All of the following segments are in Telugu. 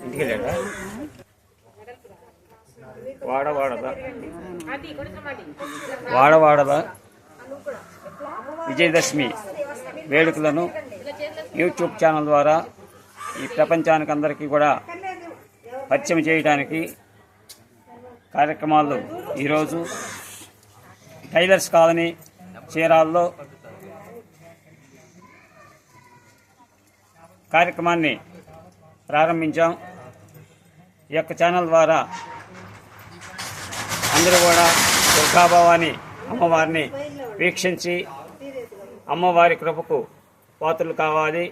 ఇంటికి వెళ్ళాడా వాడవాడదా విజయదశమి వేడుకలను యూట్యూబ్ ఛానల్ ద్వారా ఈ ప్రపంచానికి అందరికీ కూడా పరిచయం చేయడానికి కార్యక్రమాలు ఈరోజు టైలర్స్ కాలనీ చీరాల్లో కార్యక్రమాన్ని ప్రారంభించాం. ఈ యొక్క ఛానల్ ద్వారా అందరూ కూడా దుర్గాభవాని అమ్మవారిని వీక్షించి అమ్మవారి కృపకు పాత్రలు కావాలి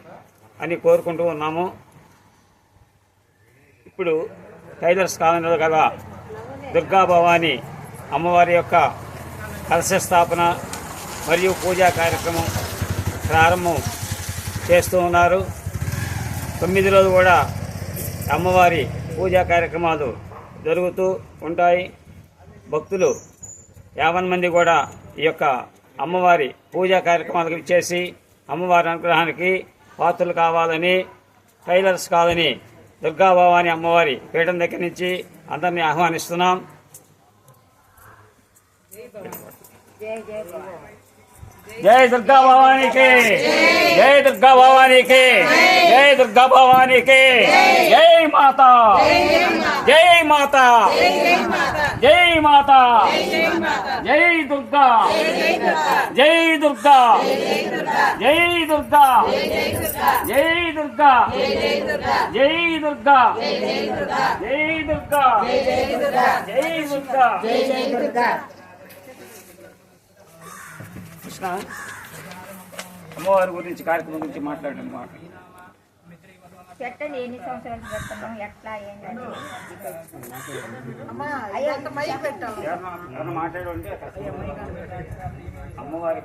అని కోరుకుంటూ ఉన్నాము. ఇప్పుడు టైలర్స్ కాలనీలో గల దుర్గాభవాని అమ్మవారి యొక్క కలశ స్థాపన మరియు పూజా కార్యక్రమం ప్రారంభం చేస్తూ ఉన్నారు. 9 రోజులు కూడా అమ్మవారి పూజా కార్యక్రమాలు జరుగుతూ ఉంటాయి. భక్తులు 50 మంది కూడా ఈ యొక్క అమ్మవారి పూజా కార్యక్రమాలకు ఇచ్చేసి అమ్మవారి అనుగ్రహానికి పాత్రలు కావాలని టైలర్స్ కాదని దుర్గాభవాని అమ్మవారి పీఠం దగ్గర నుంచి అందరినీ ఆహ్వానిస్తున్నాం. జై దుర్గా భవానికి, జై దుర్గా భవానికి, జై దుర్గా భవానికి, జై మాతా, జై మాతా, జై మాతా, జై దుర్గా, జై దుర్గా, జై దుర్గా, జై దుర్గా, జై దుర్గా, జై దుర్గా, జై దుర్గా. కృష్ణ అమ్మవారి గురించి కార్యక్రమం గురించి మాట్లాడండి. పెట్టండి, ఎన్ని సంవత్సరాలు పెడతాం, ఎట్లా ఏంటంటే మాట్లాడండి అమ్మవారి